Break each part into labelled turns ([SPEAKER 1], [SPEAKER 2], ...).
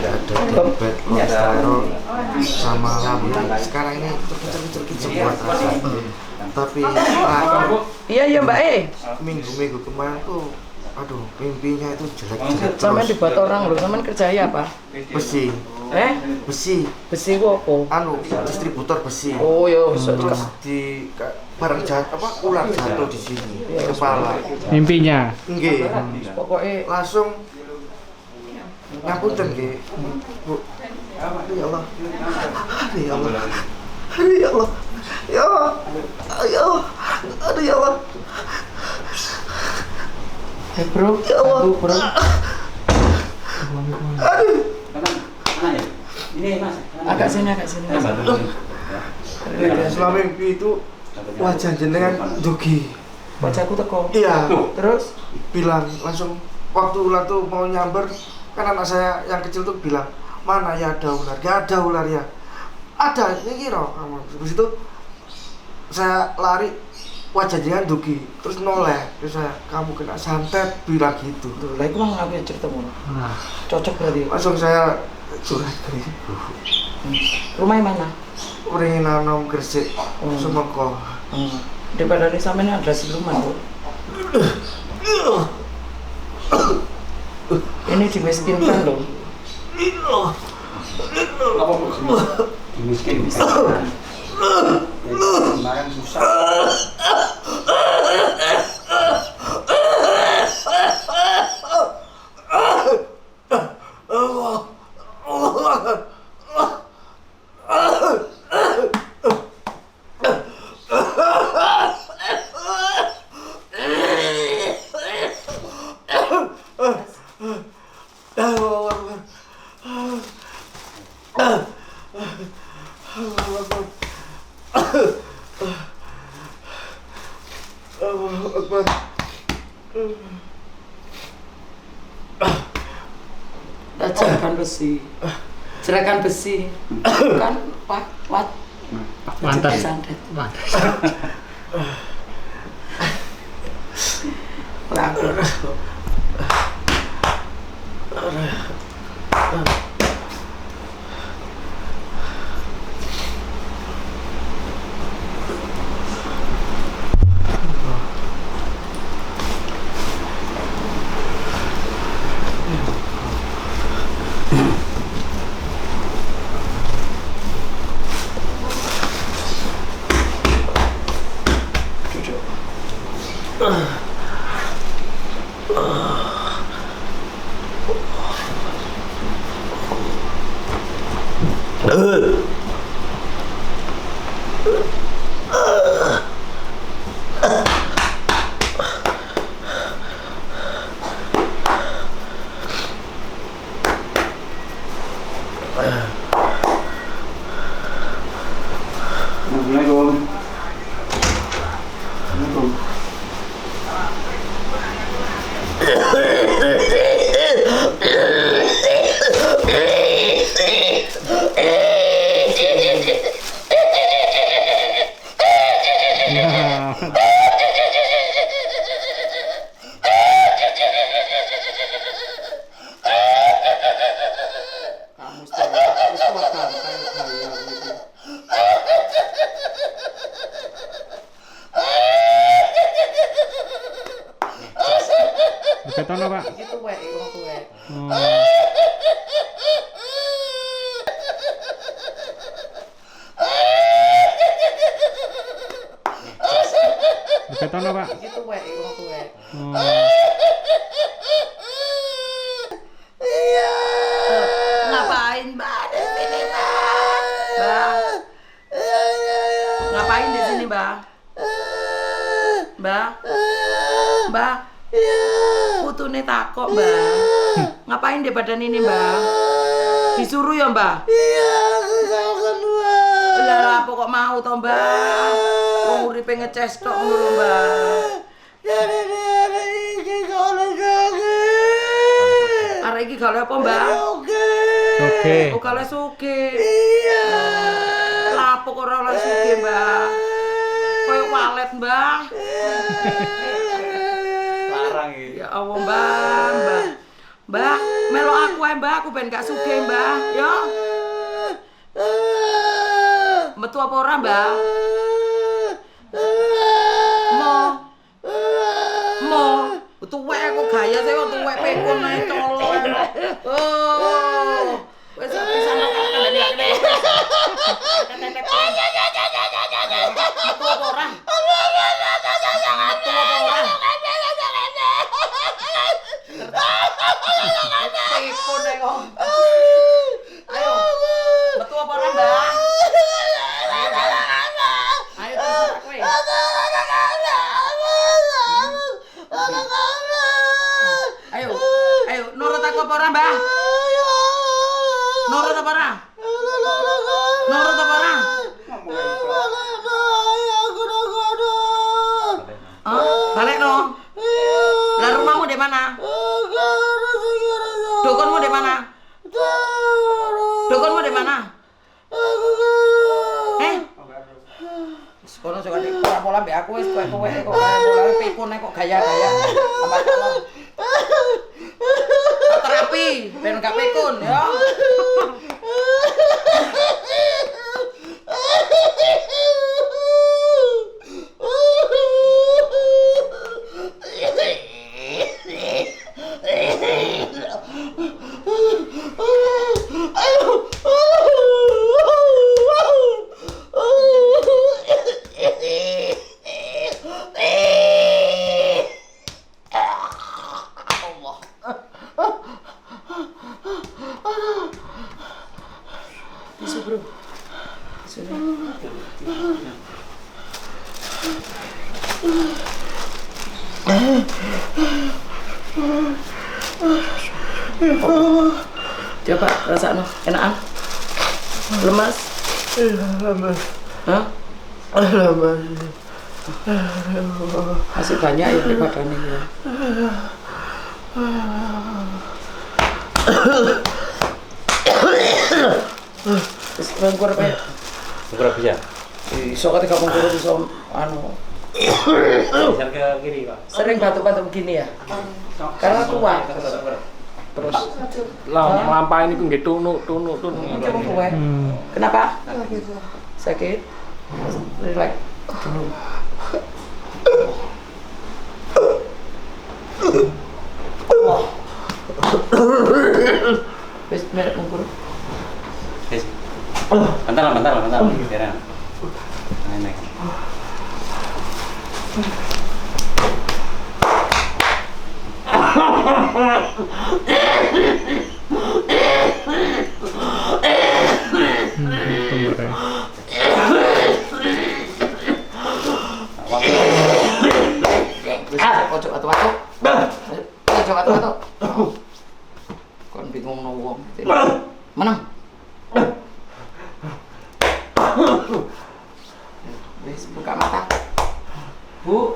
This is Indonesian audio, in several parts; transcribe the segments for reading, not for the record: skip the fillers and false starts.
[SPEAKER 1] ada diabetes, kolesterol, sama lambung. Sekarang ini terkicil semua terasa. Tapi
[SPEAKER 2] Iya Mbak
[SPEAKER 1] minggu kemarin tuh, aduh mimpinya itu jelek-jelek.
[SPEAKER 2] Sampean dibuat orang loh, sampean kerjanya apa?
[SPEAKER 1] Besi. Besi
[SPEAKER 2] gua apa?
[SPEAKER 1] Distributor besi.
[SPEAKER 2] Oh ya,
[SPEAKER 1] terus di barang ular jatuh di sini di kepala.
[SPEAKER 3] Mimpinya.
[SPEAKER 1] Nggih.
[SPEAKER 2] Pokoknya
[SPEAKER 1] Langsung ngapunten nggih. Bu. Ya Allah. Ya Allah. Ya Allah. Ya Allah. Ya Allah. Aduh ya Allah.
[SPEAKER 2] bro,
[SPEAKER 1] Ya Allah.
[SPEAKER 2] bro.
[SPEAKER 1] Aduh.
[SPEAKER 4] Ini Mas.
[SPEAKER 2] Agak sini.
[SPEAKER 1] Selama mimpi itu wajah jenengan dugi.
[SPEAKER 2] Wajahku teko.
[SPEAKER 1] Iya.
[SPEAKER 2] Terus
[SPEAKER 1] Bilang langsung waktu ular tuh mau nyamber, kan anak saya yang kecil tuh bilang, mana ya ada ular? Gak ada ular ya. Ada, ini kira. Terus itu saya lari, wajah jenengan dugi, terus noleh. Terus saya, kamu kena santet, bilang gitu.
[SPEAKER 2] tuh, lah iku mang aku cerita ngono. Cocok berarti.
[SPEAKER 1] Langsung saya curhat ke ibu.
[SPEAKER 2] Rumahnya mana?
[SPEAKER 1] Uring nanam Gresik, Sumeko.
[SPEAKER 2] Daripada ini sampean ada siluman, Bu. Ini dimiskinkan loh.
[SPEAKER 4] Apa dimiskin? Kemarin susah.
[SPEAKER 2] Jerakan besi. Kan
[SPEAKER 3] Pantas. Beton apa?
[SPEAKER 2] Itu wek, wong tuwek.
[SPEAKER 3] Beton apa?
[SPEAKER 2] Itu wek, wong tuwek.
[SPEAKER 5] Iya.
[SPEAKER 2] Ngapain, Mbak? Di sini, Mbak. Ngapain di sini, Mbak? Mbak. Putune takok, Mbak. Ngapain di badan ini, Mbak? Disuruh ya, Mbak?
[SPEAKER 5] Iya, aku kedua.
[SPEAKER 2] Lah apa kok mau to, Mbak? Wong uripe ngeces tok ngono lho, Mbak.
[SPEAKER 5] Jadi dia iki kalau jogi.
[SPEAKER 2] Arek iki gak oleh apa, Mbak?
[SPEAKER 3] Oke.
[SPEAKER 2] Oh, kalau suge.
[SPEAKER 5] Iya.
[SPEAKER 2] Lah apa kok ora oleh suge, Mbak? Koyo walet, Mbak.
[SPEAKER 4] Larang iki.
[SPEAKER 2] Ya Allah, Mbak. Mbah, melo aku ae Mbah, aku ben gak sugih Mbah, ya. Metu apa ora Mbah? Mo. Tuwek kok gaya sih kok tuwek pekon ae colok. Oh. Wis pisan kok kandhane kene. Metu apa ora? Metu apa ora? Pekon ae kok. Ayo. Metu apa ora Mbah? Ayo terus kowe. Ayo, nurut aku apa ora, Mbah? Nurut apa ora? Nurut apa ora? Balik no. Lah rumahmu di mana? Dukunmu di mana? Dukunmu di mana? Sekolah juga di pola-pola mbek aku wis kowe kok pola pikun kok gaya-gaya. Terapi ben gak pikun ya. Tisu bro. Coba rasakno, enakan? Lemas?
[SPEAKER 1] Lemas.
[SPEAKER 2] Hah?
[SPEAKER 1] Lemas.
[SPEAKER 2] Masih banyak ya di badan ini ya. Terus mengkur apa ya?
[SPEAKER 4] Mengkur bisa?
[SPEAKER 2] Iso ketika mengkur bisa anu
[SPEAKER 4] Geser ke kiri Pak.
[SPEAKER 2] sering batuk-batuk begini ya? Karena tua.
[SPEAKER 3] Terus lampain iku nggih tunuk.
[SPEAKER 2] Coba kowe. Kenapa? Sakit? Relax dulu. Wis merek mengkur.
[SPEAKER 4] Wis. Bentar. Biar. Naik.
[SPEAKER 2] Ojo atu-atu. Kon bingung no wong. Menang. Wis buka mata. Bu.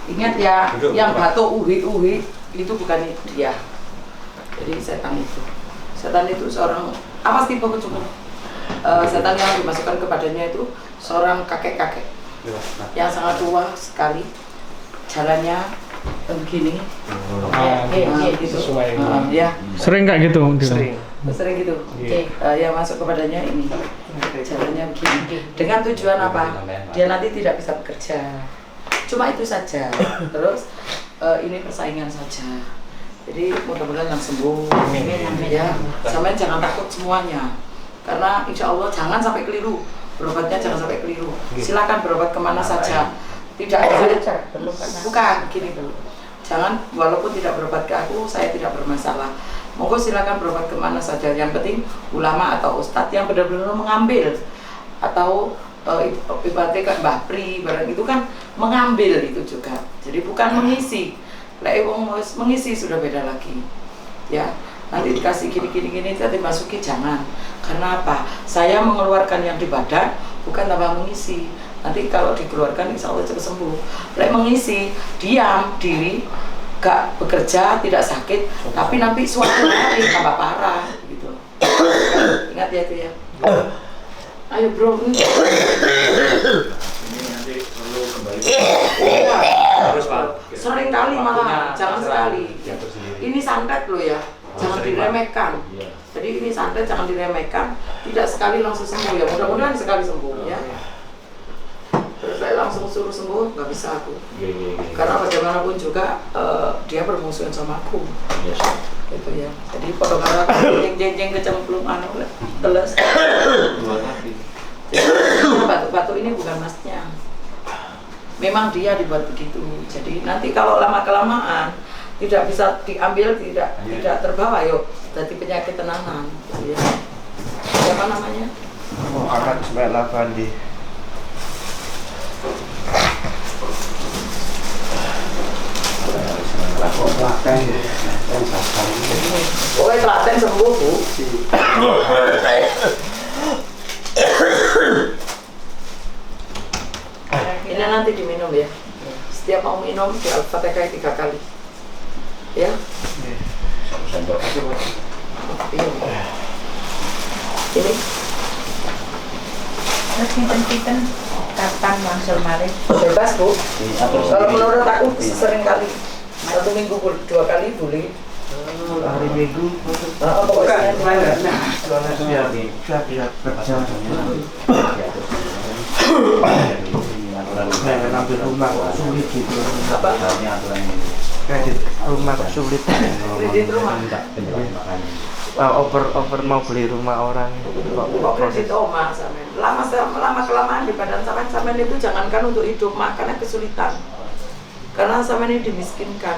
[SPEAKER 2] Ingat ya, yang batuk uhi itu bukan dia. Jadi setan itu. Setan itu seorang apa tipe kecukup? Setan yang dimasukkan kepadanya itu seorang kakek-kakek yang sangat tua sekali. Jalannya begini. Gitu.
[SPEAKER 3] Sesuai.
[SPEAKER 2] Ya.
[SPEAKER 3] Sering nggak gitu?
[SPEAKER 2] Sering gitu. Yang masuk kepadanya ini. Jalannya begini. Dengan tujuan apa? Dia nanti tidak bisa bekerja. Cuma itu saja. Terus ini persaingan saja. Jadi mudah-mudahan yang sembuh. Ya, sampean jangan takut semuanya. Karena insya Allah jangan sampai keliru. Berobatnya jangan sampai keliru. Silakan berobat kemana saja. Tidak ada. Bukan gini dulu. Jangan walaupun tidak berobat ke aku, saya tidak bermasalah. Monggo silakan berobat kemana saja. Yang penting ulama atau ustadz yang benar-benar mengambil atau ibaratnya kan Mbah Pri barang itu kan mengambil itu juga. Jadi bukan mengisi. Lek wong mengisi sudah beda lagi. Ya, nanti dikasih gini nanti masuki jangan. Karena apa? Saya mengeluarkan yang di badan bukan tambah mengisi. Nanti kalau dikeluarkan insya Allah cepat sembuh. Lek mengisi, diam diri, gak bekerja, tidak sakit, tapi nanti suatu hari tambah parah gitu. Ingat ya itu ya. Ayo bro.
[SPEAKER 4] Ini nanti perlu kembali.
[SPEAKER 2] Ya,
[SPEAKER 4] Terus Pak.
[SPEAKER 2] sering kali malah, jangan sekali.
[SPEAKER 4] Diatur sendiri.
[SPEAKER 2] Ini santet loh ya, jangan diremehkan. Jadi ini santet jangan diremehkan, tidak sekali langsung sembuh ya, mudah-mudahan sekali sembuh ya. Terus saya langsung suruh sembuh, nggak bisa aku. Karena bagaimanapun juga dia bermusuhan sama aku. Gitu ya. Jadi pada kara jeng-jeng kecemplung teles. Batuk-batuk ini bukan masnya. Memang dia dibuat begitu. Jadi nanti kalau lama-kelamaan tidak bisa diambil, tidak terbawa, yuk jadi penyakit tenanan. Gitu ya. Siapa namanya?
[SPEAKER 1] Oh, Ahmad Ismail Afandi.
[SPEAKER 2] Pokoknya telaten sembuh, Bu. Ini nanti diminum ya. Setiap mau minum di Al-Fatihah 3 kali. Ya. Ini.
[SPEAKER 6] Terus pinten-pinten kapan langsung malih?
[SPEAKER 2] Bebas, Bu. Kalau menurut aku sering kali. 1 minggu 2 kali boleh.
[SPEAKER 1] Hari Minggu.
[SPEAKER 2] Pokoknya
[SPEAKER 1] Siap kerja. Saya ngambil rumah kok sulit gitu.
[SPEAKER 2] apa?
[SPEAKER 1] Kredit rumah kok sulit.
[SPEAKER 2] Kredit rumah.
[SPEAKER 1] Over mau beli rumah orang.
[SPEAKER 2] Kok kredit oma sampean. Lama kelamaan di badan sampean itu jangankan untuk hidup, makannya kesulitan. Karena sampean ini dimiskinkan.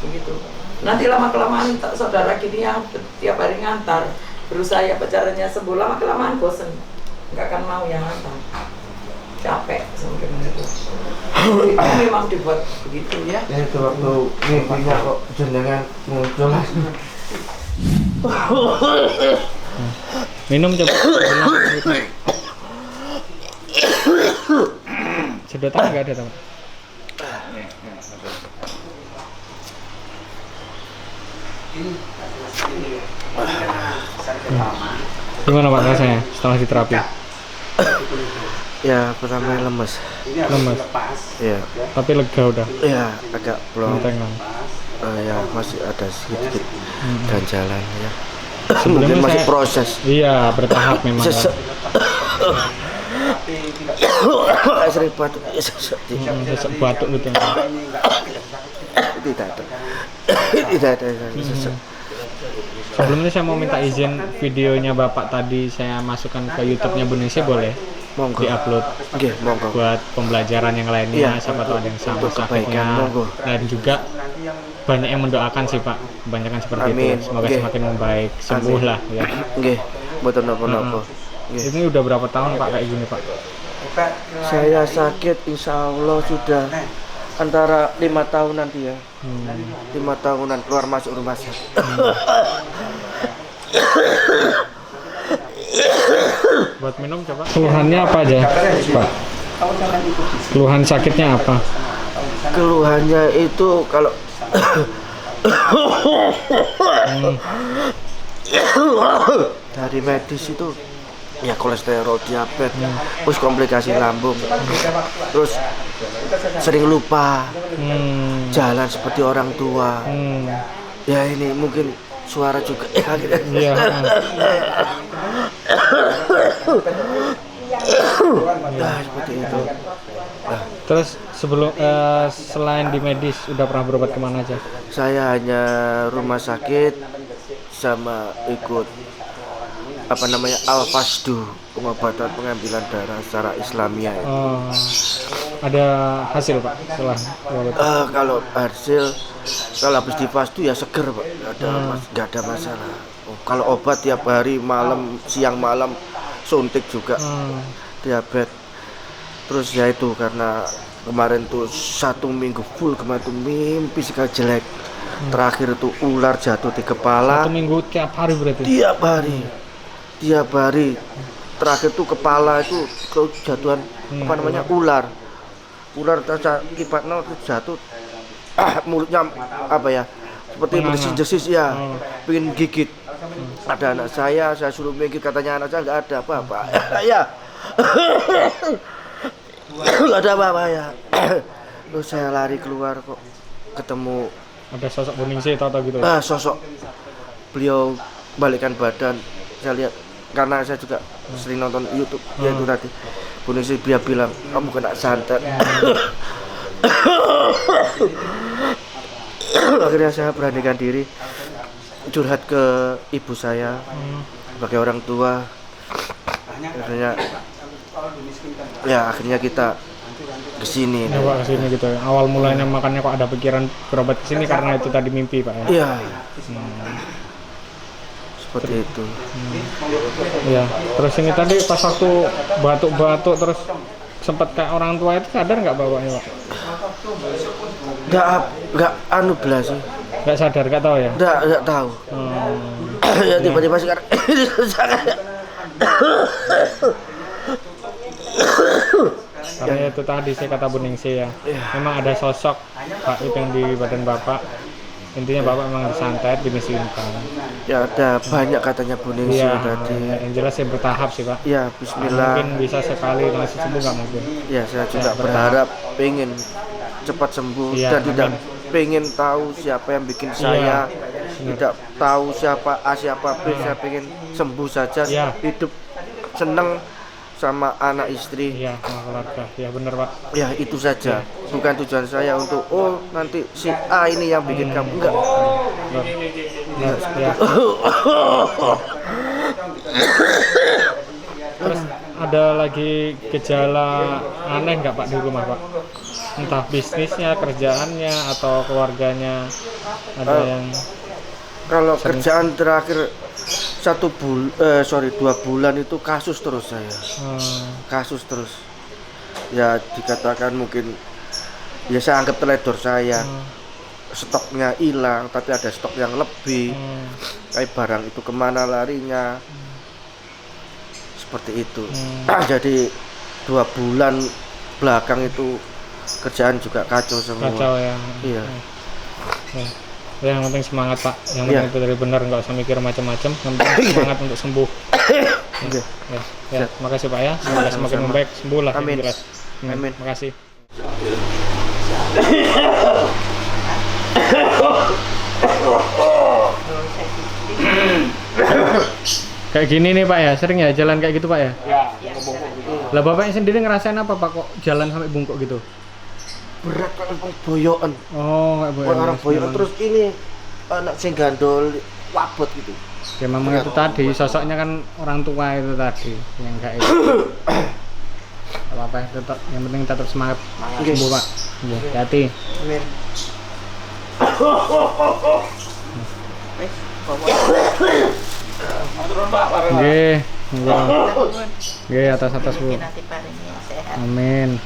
[SPEAKER 2] Begitu. Nanti lama kelamaan saudara gini yang tiap hari ngantar, berusaha ya pacarannya sembuh, lama kelamaan bosen, nggak akan mau yang ngantar, capek sampai begitu. Itu memang dibuat begitu ya.
[SPEAKER 1] Ya itu waktu mimpinya kok jenengan muncul.
[SPEAKER 3] Minum coba. Sedotan nggak ada teman. Gimana Pak rasanya setelah diterapi?
[SPEAKER 1] Ya pertama lemes.
[SPEAKER 3] Lemes.
[SPEAKER 1] Ya.
[SPEAKER 3] Tapi lega udah.
[SPEAKER 1] Ya agak belum.
[SPEAKER 3] Entengan.
[SPEAKER 1] Ya masih ada sedikit ganjalan ya.
[SPEAKER 3] Sebelumnya
[SPEAKER 1] Mungkin masih
[SPEAKER 3] saya-
[SPEAKER 1] proses.
[SPEAKER 3] Iya, bertahap memang.
[SPEAKER 1] Sesek. Sering batuk.
[SPEAKER 3] Sesek batuk gitu.
[SPEAKER 1] Tidak ada. Tidak ada sesek.
[SPEAKER 3] Sebelumnya saya mau minta izin videonya Bapak tadi saya masukkan ke YouTube-nya Bu Ningsih, boleh
[SPEAKER 1] Monggo.
[SPEAKER 3] diupload
[SPEAKER 1] Oke, monggo.
[SPEAKER 3] buat pembelajaran yang lainnya,
[SPEAKER 1] Iya.
[SPEAKER 3] siapa tahu ada yang sama
[SPEAKER 1] Untuk kebaikan,
[SPEAKER 3] sakitnya,
[SPEAKER 1] monggo.
[SPEAKER 3] dan juga banyak yang mendoakan sih Pak, kebanyakan seperti
[SPEAKER 1] Amin.
[SPEAKER 3] itu, semoga
[SPEAKER 1] Oke.
[SPEAKER 3] semakin membaik, sembuh
[SPEAKER 1] Amin.
[SPEAKER 3] lah ya.
[SPEAKER 1] Nggih, mboten napa-napa. Nggih.
[SPEAKER 3] Ini udah berapa tahun Pak kayak gini Pak?
[SPEAKER 1] Saya sakit insya Allah sudah antara 5 tahun nanti ya. 5 tahunan keluar masuk rumah sakit.
[SPEAKER 3] Buat minum coba. Keluhannya apa aja Pak? Keluhan sakitnya apa?
[SPEAKER 1] Keluhannya itu kalau dari medis itu ya kolesterol, diabetes, terus komplikasi lambung, terus sering lupa jalan seperti orang tua. Ya ini mungkin suara juga ya gitu.
[SPEAKER 3] Iya.
[SPEAKER 1] Nah, seperti itu.
[SPEAKER 3] Terus sebelum selain di medis udah pernah berobat kemana aja?
[SPEAKER 1] Saya hanya rumah sakit sama ikut apa namanya Al-Fasdu, pengobatan pengambilan darah secara Islamiyah.
[SPEAKER 3] Oh, ada hasil Pak setelah berobat?
[SPEAKER 1] Kalau hasil kalau habis di Fasdu ya seger Pak, nggak ada masalah. Kalau obat tiap hari malam siang malam suntik juga diabetes. Terus ya itu karena kemarin tuh 1 minggu full kemarin tuh mimpi sekali jelek. Terakhir tuh ular jatuh di kepala.
[SPEAKER 3] 1 minggu tiap hari berarti?
[SPEAKER 1] Tiap hari. Terakhir tuh kepala itu kejatuhan apa namanya ular kipatnya terus jatuh. Mulutnya apa ya? Seperti berdesis-desis ya. Pengen gigit. Ada anak saya suruh gigit, katanya anak saya nggak ada apa-apa. Ya. Nggak ada apa-apa ya. Terus saya lari keluar kok ketemu
[SPEAKER 3] Ada sosok Buningsih atau gitu.
[SPEAKER 1] Sosok beliau balikkan badan. Saya lihat karena saya juga sering nonton YouTube ya itu tadi. Buningsih dia bilang kamu kena santet. Akhirnya saya beranikan diri curhat ke ibu saya sebagai orang tua. Akhirnya kita kesini.
[SPEAKER 3] Pak kesini gitu. Awal mulanya makanya kok ada pikiran berobat kesini karena itu tadi mimpi Pak ya.
[SPEAKER 1] Iya. Seperti itu.
[SPEAKER 3] Iya. Terus ini tadi pas waktu batuk-batuk terus sempat kayak orang tua itu sadar nggak bapaknya Pak?
[SPEAKER 1] Nggak belas sih.
[SPEAKER 3] Nggak sadar, nggak tahu ya?
[SPEAKER 1] Nggak tahu. Ya tiba-tiba sekarang
[SPEAKER 3] karena itu tadi saya kata Buningsih ya, memang ada sosok Pak itu yang di badan Bapak. Intinya Bapak memang disantet, dimiskinkan.
[SPEAKER 1] Ya ada banyak katanya Buningsih tadi.
[SPEAKER 3] Yang jelas saya bertahap sih Pak.
[SPEAKER 1] Ya Bismillah.
[SPEAKER 3] Mungkin bisa sekali langsung sembuh nggak mungkin.
[SPEAKER 1] Ya saya juga berharap pengen cepat sembuh dan tidak pengen tahu siapa yang bikin saya, tidak tahu siapa A siapa B. Saya pengen sembuh saja, hidup seneng sama anak istri.
[SPEAKER 3] Iya, sama keluarga. Ya benar Pak.
[SPEAKER 1] Ya itu saja. Bukan tujuan saya untuk nanti si A ini yang bikin kamu enggak.
[SPEAKER 3] Ya. Terus ada lagi gejala aneh nggak Pak di rumah Pak? Entah bisnisnya, kerjaannya, atau keluarganya ada yang...
[SPEAKER 1] Kalau kerjaan terakhir 2 bulan itu kasus terus saya. Kasus terus. Ya dikatakan mungkin ya saya anggap teledor saya. Stoknya hilang tapi ada stok yang lebih. Kayak barang itu kemana larinya. Seperti itu. Jadi 2 bulan belakang itu kerjaan juga kacau semua.
[SPEAKER 3] Kacau ya.
[SPEAKER 1] Iya.
[SPEAKER 3] Ya, yang penting semangat Pak. Yang penting itu dari benar, nggak usah mikir macam-macam. Yang penting semangat untuk sembuh. Ya, makasih Pak ya. Semoga semakin membaik, sembuh lah.
[SPEAKER 1] Amin.
[SPEAKER 3] Amin. Makasih. Kayak gini nih Pak ya, sering ya jalan kayak gitu Pak ya? Lah Bapaknya sendiri ngerasain apa Pak kok jalan sampai bungkuk gitu?
[SPEAKER 1] Berat kayak boyokan.
[SPEAKER 3] Kayak boyokan.
[SPEAKER 1] Orang boyokan terus ini anak sing gandol wabot gitu.
[SPEAKER 3] Ya memang itu tadi, sosoknya kan orang tua itu tadi yang kayak itu. Apa-apa, tetap yang penting tetap semangat. Sembuh Pak. Hati-hati.
[SPEAKER 1] Amin.
[SPEAKER 3] Nggih, atas Bu.
[SPEAKER 6] Nanti paringnya sehat.
[SPEAKER 3] Amin.